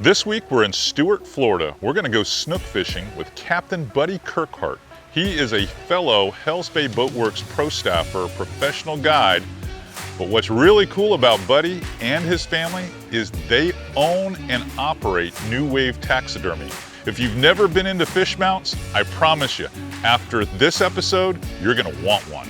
This week we're in Stuart, Florida. We're gonna go snook fishing with Captain Buddy Kirkhart. He is a fellow Hells Bay Boatworks pro staffer, professional guide. But what's really cool about Buddy and his family is they own and operate New Wave Taxidermy. If you've never been into fish mounts, I promise you, after this episode, you're gonna want one.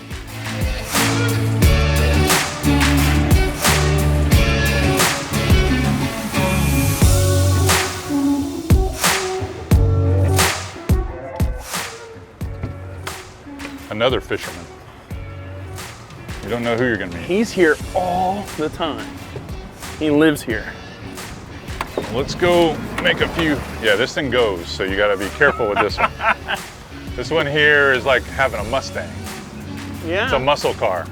Another fisherman. You don't know who you're gonna meet. He's here all the time. He lives here. Let's go make a few. Yeah, this thing goes, so you gotta be careful with this one. This one here is like having a Mustang. Yeah. It's a muscle car.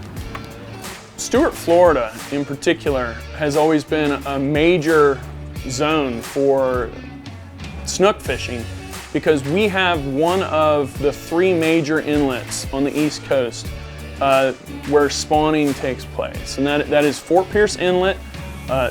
Stuart, Florida in particular has always been a major zone for snook fishing because we have one of the 3 major inlets on the East Coast where spawning takes place. And that is Fort Pierce Inlet,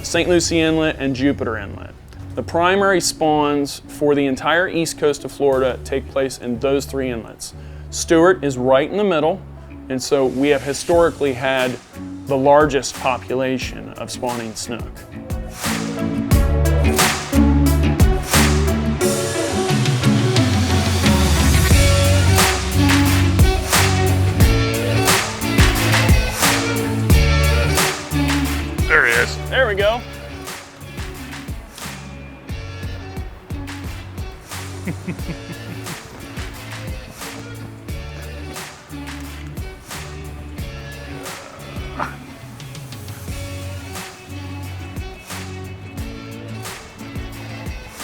St. Lucie Inlet, and Jupiter Inlet. The primary spawns for the entire east coast of Florida take place in those 3 inlets. Stuart is right in the middle, and so we have historically had the largest population of spawning snook. There he is. There we go.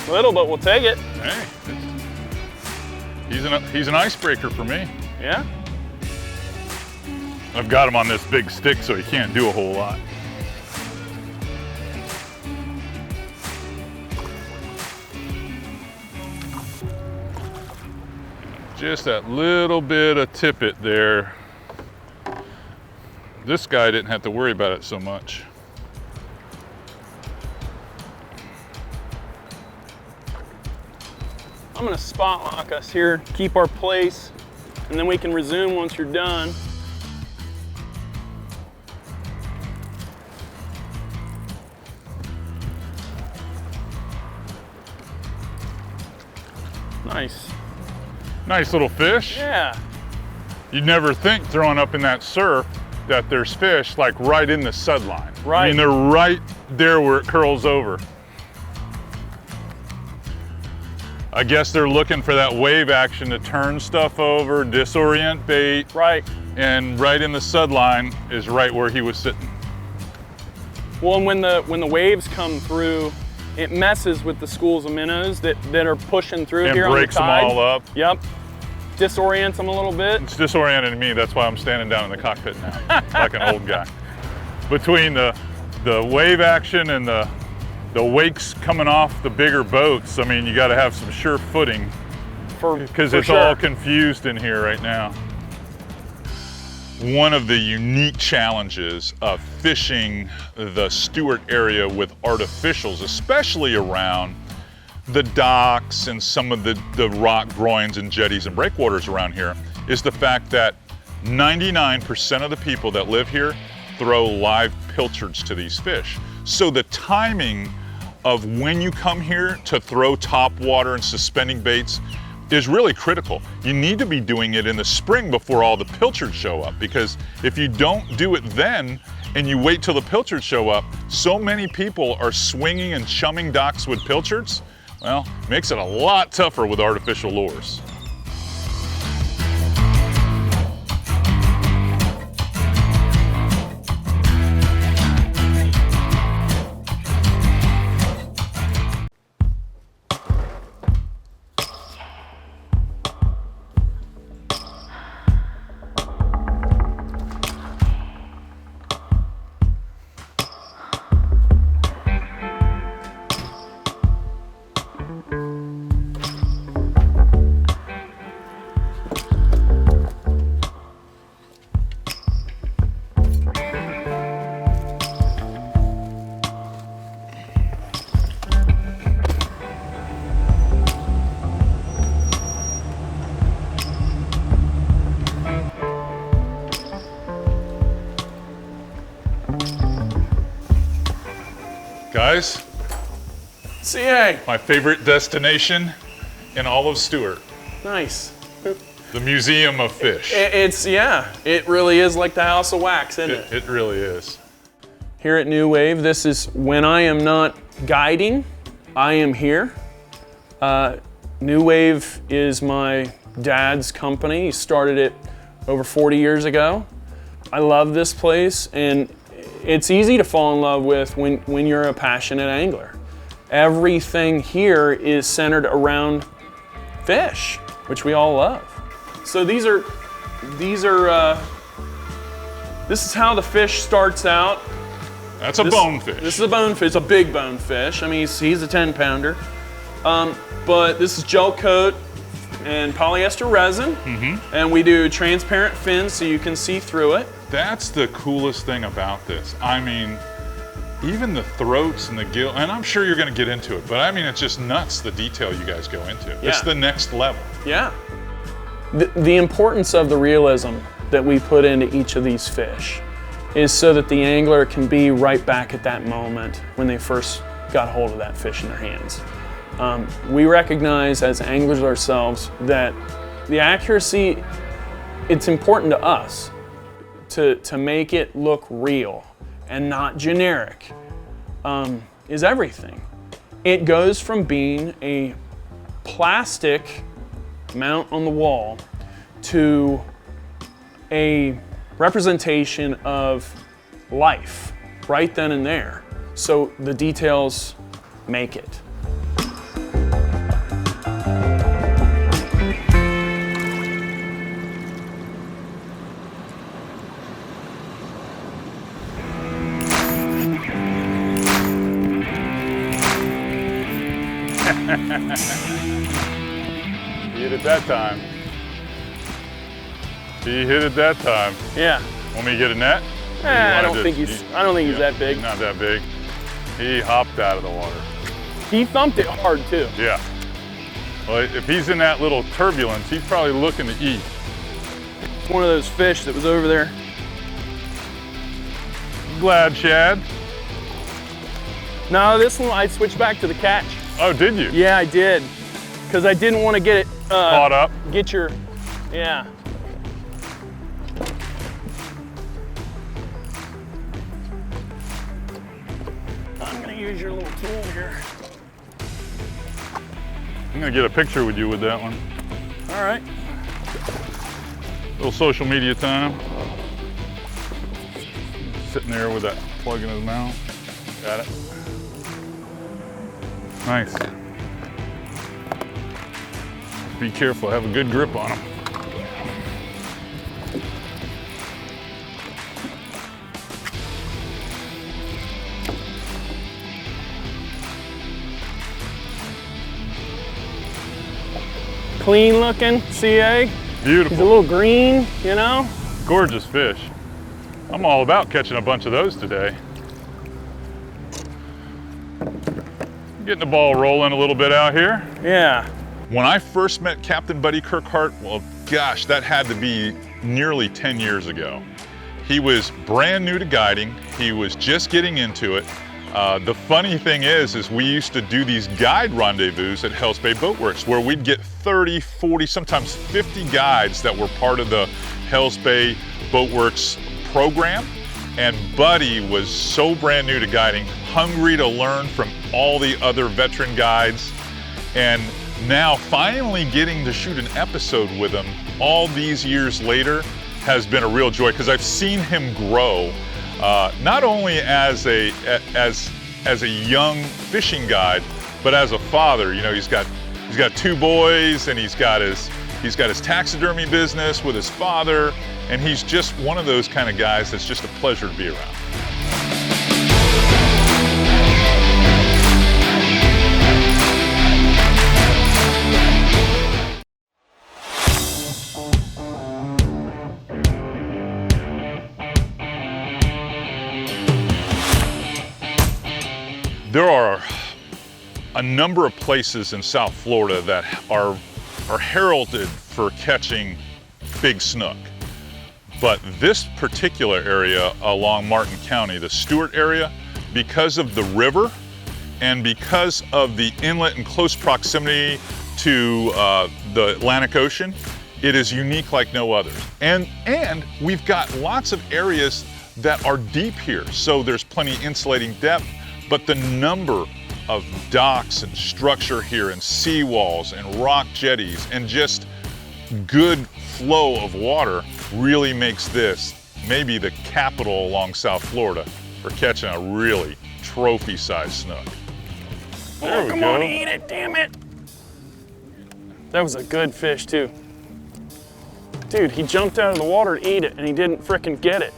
Little, but we'll take it. Hey, he's an icebreaker for me. Yeah? I've got him on this big stick, so he can't do a whole lot. Just that little bit of tippet there. This guy didn't have to worry about it so much. I'm gonna spot lock us here, keep our place, and then we can resume once you're done. Nice. Nice little fish. Yeah. You'd never think throwing up in that surf that there's fish like right in the sud line. Right. I mean, they're right there where it curls over. I guess they're looking for that wave action to turn stuff over, disorient bait. Right. And right in the sud line is right where he was sitting. Well, and when the waves come through, it messes with the schools of minnows that are pushing through And here on the breaks them tide. all up. Yep. Disorients them a little bit. It's disorienting me, that's why I'm standing down in the cockpit now, like an old guy. Between the wave action and the wakes coming off the bigger boats, I mean, you gotta have some sure footing because it's sure. all confused in here right now. One of the unique challenges of fishing the Stuart area with artificials, especially around the docks and some of the rock groins and jetties and breakwaters around here, is the fact that 99% of the people that live here throw live pilchards to these fish. So the timing of when you come here to throw top water and suspending baits is really critical. You need to be doing it in the spring before all the pilchards show up, because if you don't do it then and you wait till the pilchards show up, so many people are swinging and chumming docks with pilchards. Well, it makes it a lot tougher with artificial lures. guys, CA. my favorite destination in all of Stuart. Nice. The Museum of Fish. It really is like the House of Wax, isn't it? It really is. Here at New Wave, this is when I am not guiding, I am here. New Wave is my dad's company. He started it over 40 years ago. I love this place, and it's easy to fall in love with when you're a passionate angler. Everything here is centered around fish, which we all love. So this is how the fish starts out. That's a bonefish. This is a bonefish, a big bonefish. I mean, he's a 10-pounder. But this is gel coat and polyester resin, and we do transparent fins so you can see through it. That's the coolest thing about this. I mean, even the throats and the gill, and I'm sure you're going to get into it, but I mean, it's just nuts the detail you guys go into. Yeah. It's the next level. Yeah. The importance of the realism that we put into each of these fish is so that the angler can be right back at that moment when they first got hold of that fish in their hands. We recognize as anglers ourselves that the accuracy, it's important to us to make it look real and not generic, is everything. It goes from being a plastic mount on the wall to a representation of life right then and there. So the details make it. He hit it that time. He hit it that time. Yeah. Want me to get a net? I don't think he's that big. Not that big. He hopped out of the water. He thumped it hard too. Yeah. Well, if he's in that little turbulence, he's probably looking to eat. It's one of those fish that was over there. Glad, Chad. No, this one I switched back to the catch. Oh, did you? Yeah, I did. Because I didn't want to get it caught up. Get your, yeah. I'm gonna use your little tool here. I'm gonna get a picture with you with that one. All right. Little social media time. Sitting there with that plug in his mouth. Got it. Nice. Be careful, have a good grip on them. Clean looking, CA. Beautiful. He's a little green, you know? Gorgeous fish. I'm all about catching a bunch of those today. Getting the ball rolling a little bit out here. Yeah. When I first met Captain Buddy Kirkhart, well, gosh, that had to be nearly 10 years ago. He was brand new to guiding. He was just getting into it. The funny thing is we used to do these guide rendezvous at Hells Bay Boat Works where we'd get 30, 40, sometimes 50 guides that were part of the Hells Bay Boat Works program. And Buddy was so brand new to guiding, hungry to learn from all the other veteran guides. And now finally getting to shoot an episode with him all these years later has been a real joy because I've seen him grow, not only as a young fishing guide, but as a father. You know, he's got 2 boys, and he's got his taxidermy business with his father, and he's just one of those kind of guys that's just a pleasure to be around. There are a number of places in South Florida that are heralded for catching big snook. But this particular area along Martin County, the Stuart area, because of the river and because of the inlet and close proximity to the Atlantic Ocean, it is unique like no others. And we've got lots of areas that are deep here, so there's plenty insulating depth, but the number of docks and structure here and seawalls and rock jetties and just good flow of water really makes this maybe the capital along South Florida for catching a really trophy-sized snook. There we come go. on, eat it, damn it. That was a good fish too. Dude, he jumped out of the water to eat it and he didn't frickin' get it.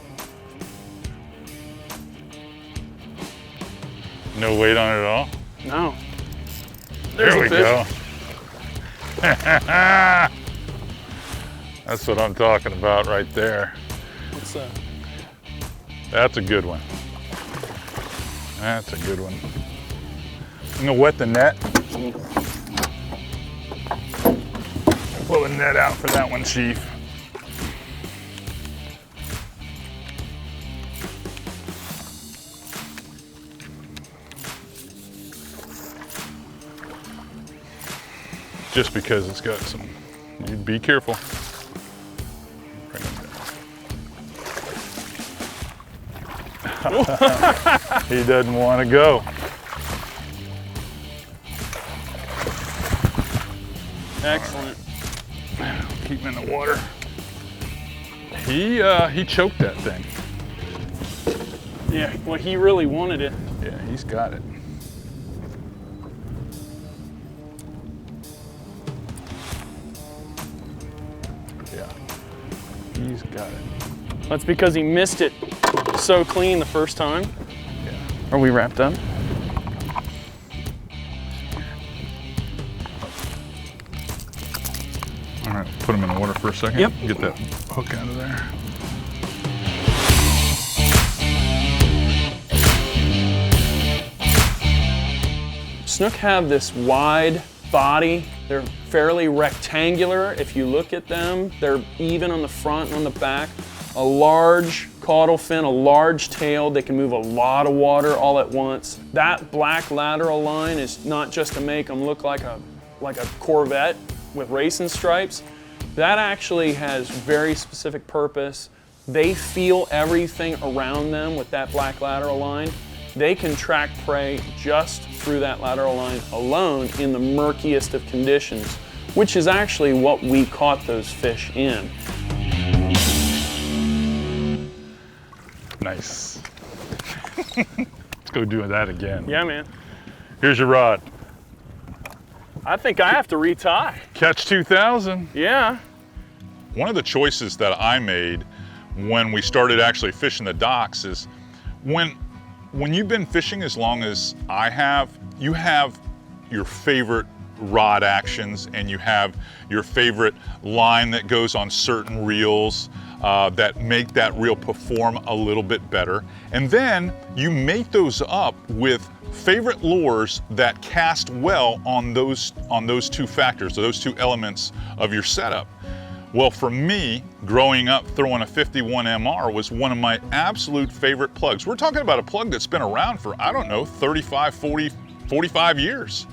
No weight on it at all? No. There we a fish. go. That's what I'm talking about right there. What's That's a good one. That's a good one. I'm gonna wet the net. Pull the net out for that one, Chief. Just because it's got some, you be careful. Bring him down. He doesn't want to go. Excellent. Keep him in the water. He choked that thing. Yeah, well, he really wanted it. Yeah, he's got it. Yeah, he's got it. That's because he missed it so clean the first time. Yeah. Are we wrapped up? All right, put him in the water for a second. Yep. Get that hook out of there. Snook have this wide body. They're fairly rectangular. If you look at them, they're even on the front and on the back. A large caudal fin, a large tail. They can move a lot of water all at once. That black lateral line is not just to make them look like a Corvette with racing stripes. That actually has very specific purpose. They feel everything around them with that black lateral line. They can track prey just through that lateral line alone in the murkiest of conditions, which is actually what we caught those fish in. Nice. Let's go do that again. Yeah, man. Here's your rod. I think I have to retie. Catch 2000. Yeah. One of the choices that I made when we started actually fishing the docks is when you've been fishing as long as I have, you have your favorite rod actions and you have your favorite line that goes on certain reels that make that reel perform a little bit better. And then you make those up with favorite lures that cast well on those two factors, those two elements of your setup. Well, for me, growing up throwing a 51 MR was one of my absolute favorite plugs. We're talking about a plug that's been around for, I don't know, 35, 40, 45 years.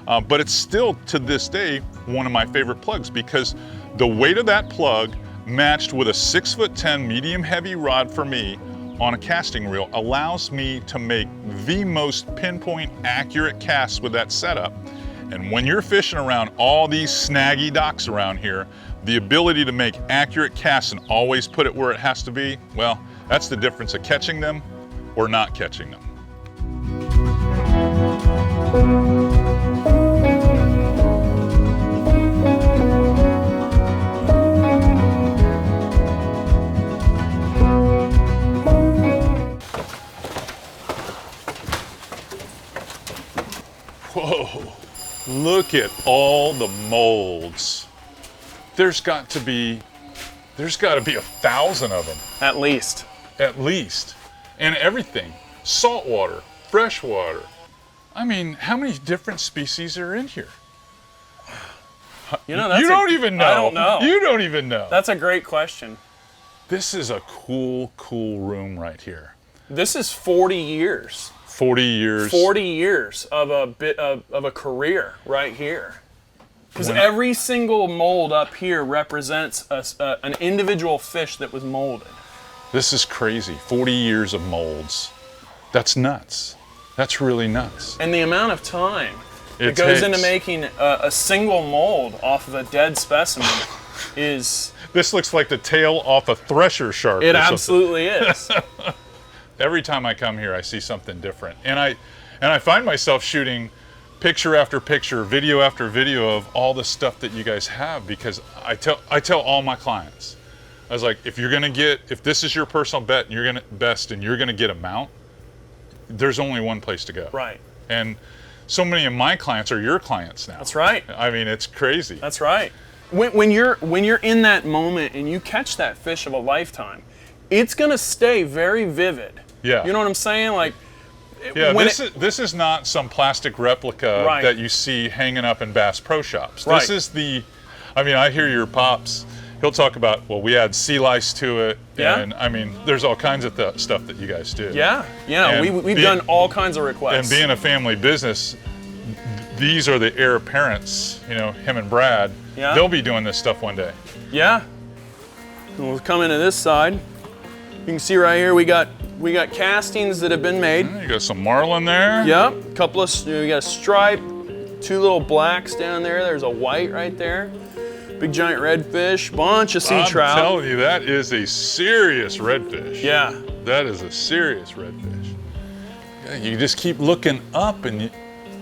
But it's still, to this day, one of my favorite plugs because the weight of that plug matched with a 6'10" medium heavy rod for me on a casting reel allows me to make the most pinpoint accurate casts with that setup. And when you're fishing around all these snaggy docks around here, the ability to make accurate casts and always put it where it has to be, well, that's the difference of catching them or not catching them. Whoa, look at all the molds. There's got to be 1,000 of them. At least. At least. And everything. Saltwater, freshwater. I mean, how many different species are in here? You know, that's you don't even know. I don't know. You don't even know. That's a great question. This is a cool, cool room right here. This is 40 years. 40 years. 40 years of a career right here. Because every single mold up here represents an individual fish that was molded. This is crazy. 40 years of molds. That's nuts. That's really nuts. And the amount of time that goes into making a single mold off of a dead specimen is... This looks like the tail off a thresher shark. It absolutely is. Every time I come here, I see something different. And I find myself shooting picture after picture, video after video of all the stuff that you guys have, because I tell all my clients, I was like, if this is your personal bet and you're gonna get a mount, there's only one place to go. Right. And so many of my clients are your clients now. That's right. I mean, it's crazy. That's right. When you're in that moment and you catch that fish of a lifetime, it's gonna stay very vivid. Yeah. You know what I'm saying? Like, yeah, this is not some plastic replica that you see hanging up in Bass Pro Shops. This is I mean, I hear your pops, he'll talk about, well, we add sea lice to it. Yeah. And I mean, there's all kinds of stuff that you guys do. Yeah, yeah, we've done all kinds of requests. And being a family business, these are the heir apparents, you know, him and Brad. Yeah. They'll be doing this stuff one day. Yeah. And we'll come into this side. You can see right here we got castings that have been made. You got some marlin there. Yep. We got a stripe, 2 little blacks down there. There's a white right there. Big giant redfish, bunch of sea trout. I'm telling you, that is a serious redfish. Yeah. That is a serious redfish. You just keep looking up and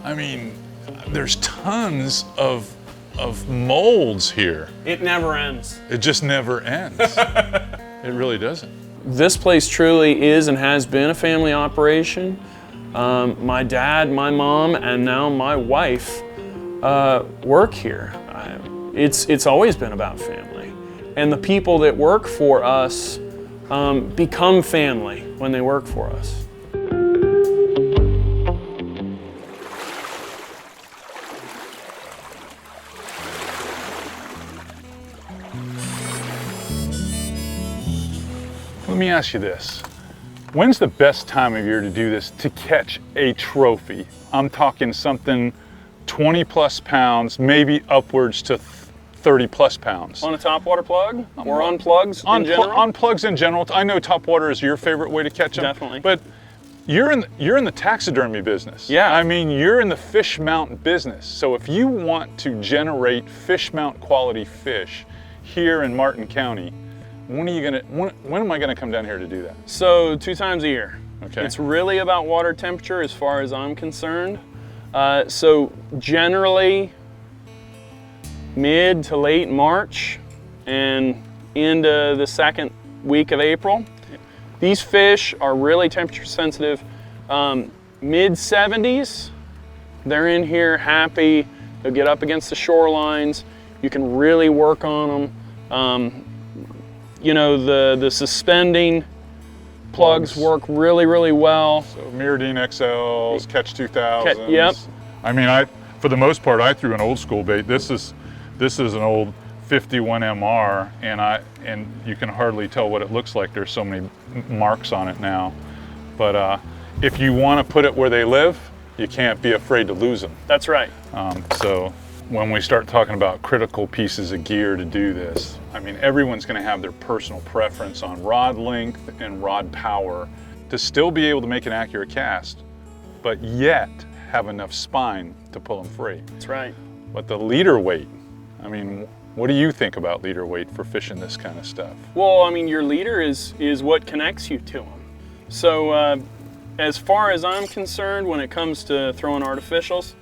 I mean, there's tons of molds here. It never ends. It just never ends. It really doesn't. This place truly is and has been a family operation. My dad, my mom, and now my wife work here. It's always been about family. And the people that work for us become family when they work for us. Let me ask you this. When's the best time of year to do this to catch a trophy? I'm talking something 20 plus pounds, maybe upwards to 30 plus pounds. On a topwater plug? Or on plugs in general? On plugs in general. I know topwater is your favorite way to catch them. Definitely. But you're in the taxidermy business. Yeah. I mean, you're in the fish mount business. So if you want to generate fish mount quality fish here in Martin County, when am I gonna come down here to do that? So 2 times a year. Okay. It's really about water temperature as far as I'm concerned. So generally mid to late March and into the 2nd week of April. These fish are really temperature sensitive. Mid 70s, they're in here happy. They'll get up against the shorelines. You can really work on them. You know, the suspending plugs work really, really well. So Mirrodine XLs, Catch 2000s. Yep. I mean, for the most part, I threw an old school bait. This is an old 51 MR, and you can hardly tell what it looks like. There's so many marks on it now. But if you want to put it where they live, you can't be afraid to lose them. That's right. So when we start talking about critical pieces of gear to do this, I mean, everyone's going to have their personal preference on rod length and rod power to still be able to make an accurate cast, but yet have enough spine to pull them free. That's right. But the leader weight, I mean, what do you think about leader weight for fishing this kind of stuff? Well, I mean, your leader is what connects you to them. So as far as I'm concerned, when it comes to throwing artificials,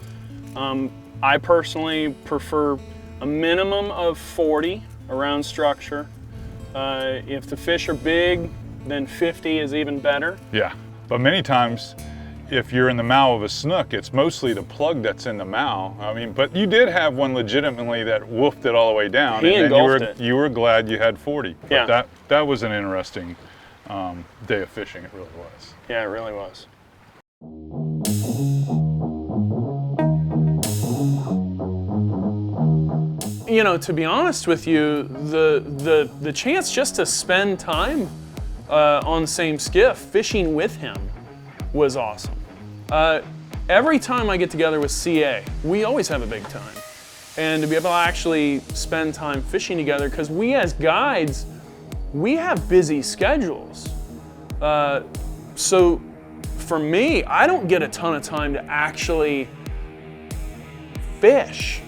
I personally prefer a minimum of 40 around structure. If the fish are big, then 50 is even better. Yeah, but many times, if you're in the mouth of a snook, it's mostly the plug that's in the mouth. I mean, but you did have one legitimately that woofed it all the way down. He engulfed and it. You were glad you had 40. But yeah. That was an interesting day of fishing, it really was. Yeah, it really was. You know, to be honest with you, the chance just to spend time on the same skiff fishing with him was awesome. Every time I get together with CA, we always have a big time. And to be able to actually spend time fishing together, because we as guides, we have busy schedules. So for me, I don't get a ton of time to actually fish.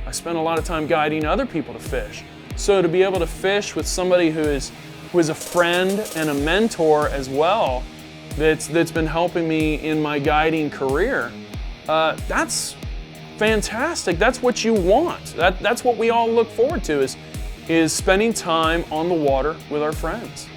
I spend a lot of time guiding other people to fish. So to be able to fish with somebody who is a friend and a mentor as well, that's been helping me in my guiding career, that's fantastic. That's what you want. That's what we all look forward to, is spending time on the water with our friends.